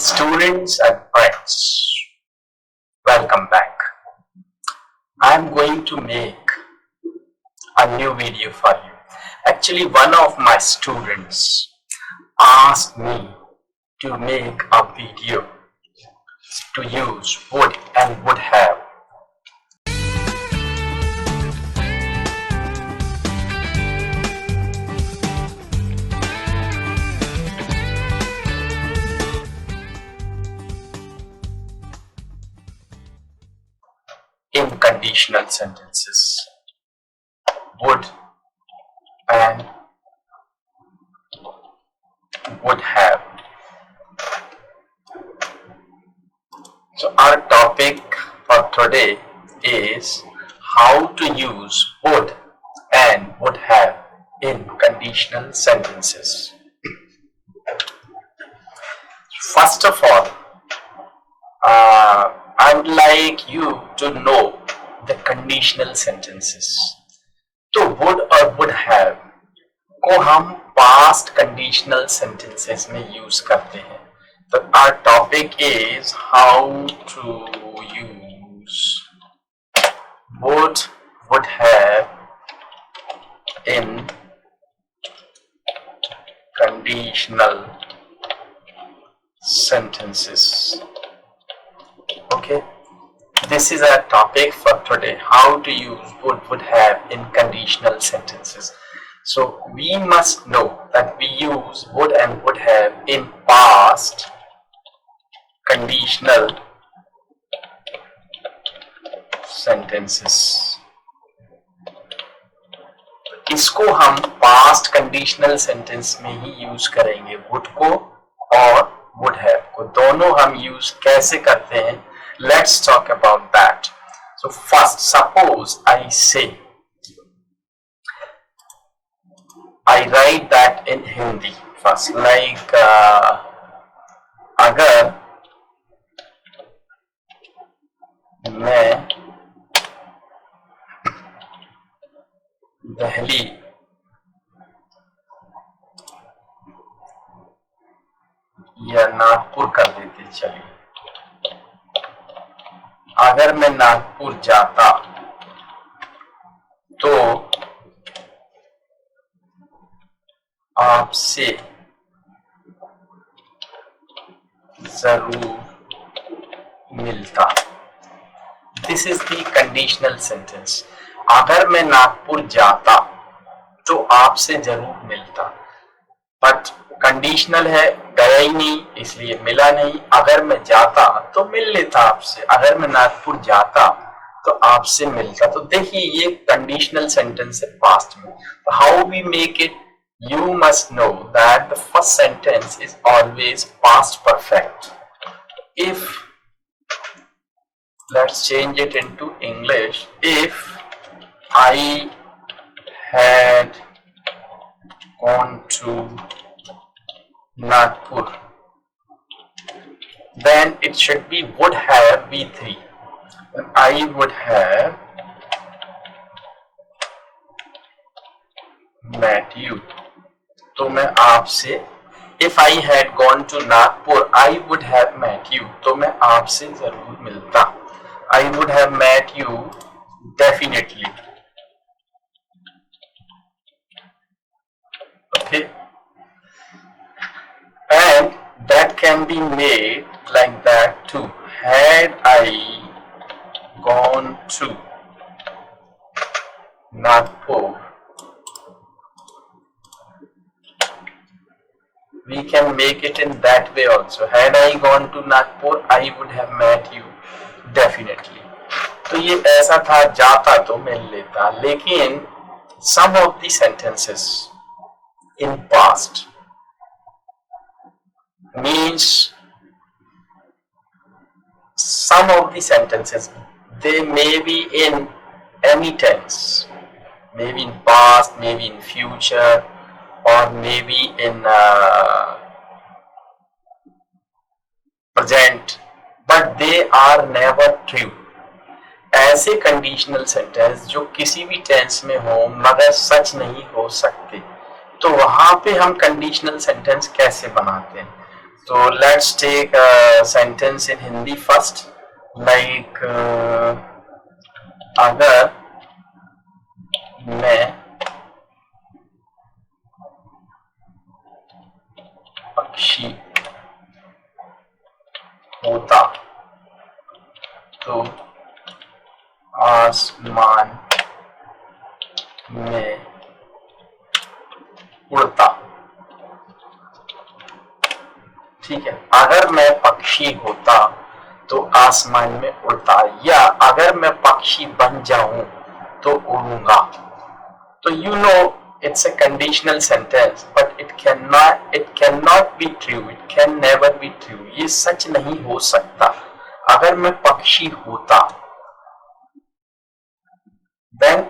Students and friends, welcome back. I'm going to make a new video for you. Actually, one of my students asked me to make a video to use would and would have. In conditional sentences, would and would have. So our topic for today is how to use would and would have in conditional sentences. First of all, I would like you to know the conditional sentences. तो would और would have को हम past conditional sentences में use करते हैं. तो our topic is how to use would have in conditional sentences. Okay, this is our topic for today, how to use would have in conditional sentences. So we must know that we use would and would have in past conditional sentences. इसको हम past conditional sentence में ही use करेंगे, would को और would have को दोनों हम use कैसे करते हैं. Let's talk about that. So first, suppose I say, I write that in Hindi first, like अगर मैं दिल्ली या नागपुर कर देते, चलिए अगर मैं नागपुर जाता तो आपसे जरूर मिलता. This is the conditional sentence. अगर मैं नागपुर जाता तो आपसे जरूर मिलता, बट कंडीशनल है, गया ही नहीं इसलिए मिला नहीं. अगर मैं जाता तो मिल लेता आपसे, अगर मैं नागपुर जाता तो आपसे मिलता. तो देखिए ये कंडीशनल सेंटेंस है पास्ट में. How we make it, you must know that the first sentence is always past perfect. If let's change it into English, if I had gone to Nagpur, then it should be would have V3. I would have met you. तो मैं आपसे, if I had gone to Nagpur, I would have met you. तो मैं आपसे जरूर मिलता. I would have met you definitely. Okay. And that can be made like that too. Had I gone to Nagpur, we can make it in that way also. Had I gone to Nagpur, I would have met you definitely. तो ये ऐसा था, जाता तो मिल लेता. लेकिन some of the sentences in past means some of the sentences, they may be in any tense, maybe in past, maybe in future, or maybe in present, but they are never true. ऐसे conditional sentence जो किसी भी tense में हो मगर सच नहीं हो सकते, तो वहां पे हम कंडीशनल सेंटेंस कैसे बनाते हैं. So let's take a sentence in Hindi first. Like अगर मैं पक्षी होता तो आसमान में उड़ता। ठीक है, अगर मैं पक्षी होता तो आसमान में उड़ता, या अगर मैं पक्षी बन जाऊं तो उड़ूंगा। तो you know it's a conditional sentence, but it cannot be true, it can never be true, ये सच नहीं हो सकता। अगर मैं पक्षी होता, then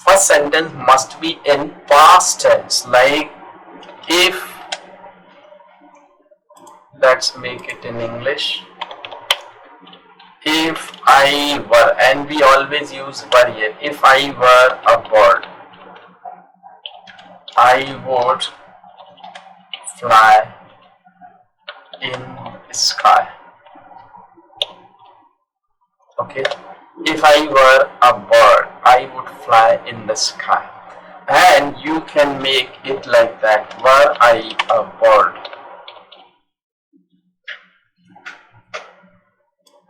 first sentence must be in past tense, like if, let's make it in English, if I were, and we always use were here, if I were a bird, I would fly in the sky. Okay, if I were a bird, I would fly in the sky. And you can make it like that, were I a bird,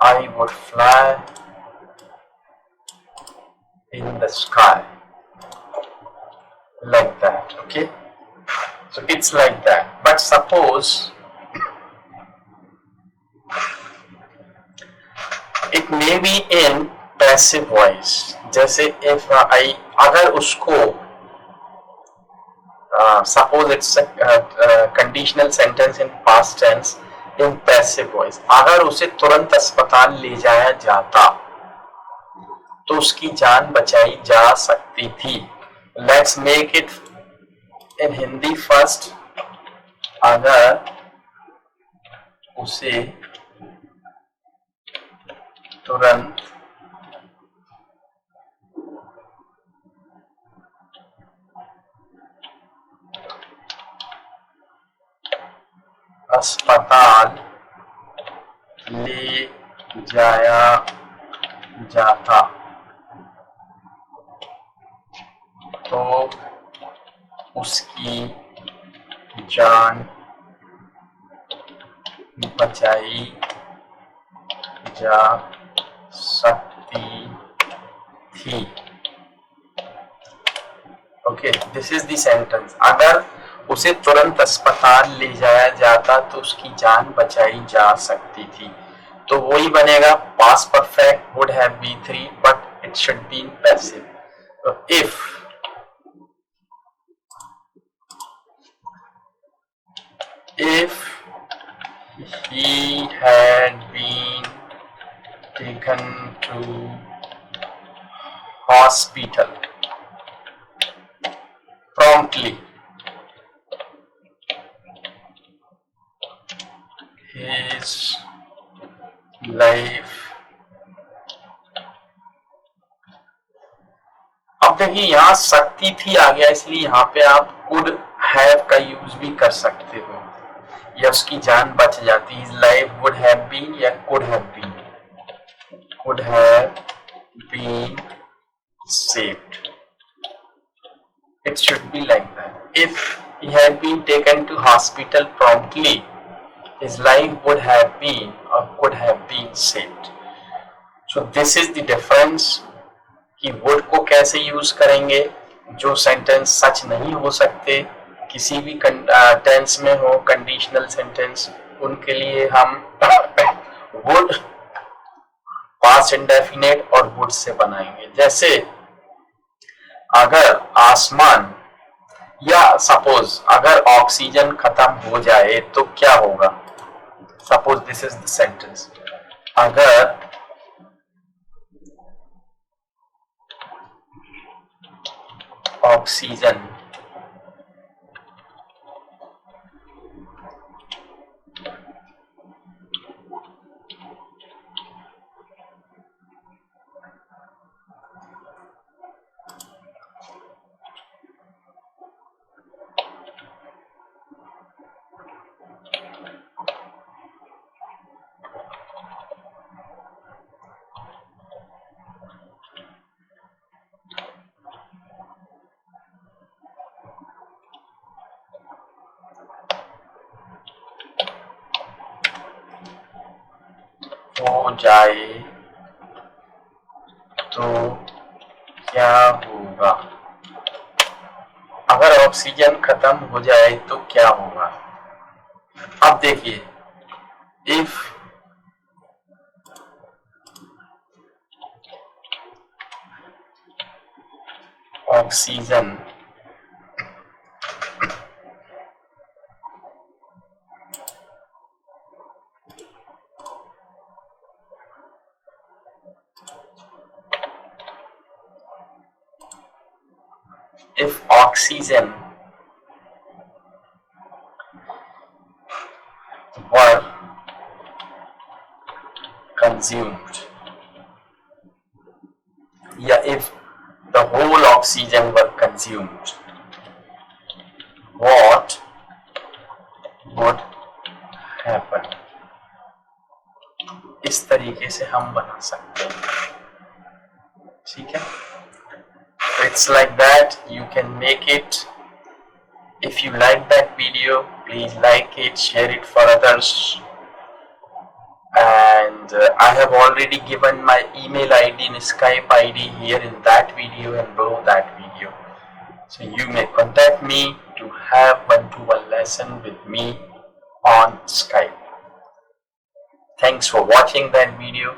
I would fly in the sky, like that. Okay, so it's like that. But suppose it may be in passive voice, जैसे if I, अगर उसको, suppose it's a conditional sentence in past tense in passive voice, अगर उसे तुरंत अस्पताल ले जाया जाता तो उसकी जान बचाई जा सकती थी। Let's make it in Hindi first, अगर उसे तुरंत अस्पताल ले जाया जाता तो उसकी जान बचाई जा सकती थी। Okay, this is the sentence, अगर उसे तुरंत अस्पताल ले जाया जाता तो उसकी जान बचाई जा सकती थी। तो वही बनेगा past perfect would have be three, but it should be in passive. तो if he had been taken to hospital promptly, his life, अब देखिए यहाँ सकती थी आ गया, इसलिए यहाँ पे आप कुड हैव का यूज भी कर सकते हो, या उसकी जान बच जाती। His life would have been या could have been, could have been saved. It should be like that. If he had been taken to hospital promptly, his life would have been or could have been saved. So this is the difference कि would को कैसे use करेंगे। जो sentence सच नहीं हो सकते किसी भी टेंस में हो, कंडीशनल सेंटेंस, उनके लिए हम would पास्ट इंडेफिनेट और would से बनाएंगे। जैसे अगर आसमान, या सपोज अगर ऑक्सीजन खत्म हो जाए तो क्या होगा। Suppose this is the sentence, अगर ऑक्सीजन हो जाए तो क्या होगा? अगर ऑक्सीजन खत्म हो जाए तो क्या होगा? अब देखिए, if oxygen if oxygen were consumed, yeah, if the whole oxygen were consumed, what would happen? इस तरीके से हम बना सकते हैं, ठीक है? It's like that. You can make it. If you like that video, please like it, share it for others. And I have already given my email ID and Skype ID here in that video and below that video. So you may contact me to have one-to-one lesson with me on Skype. Thanks for watching that video.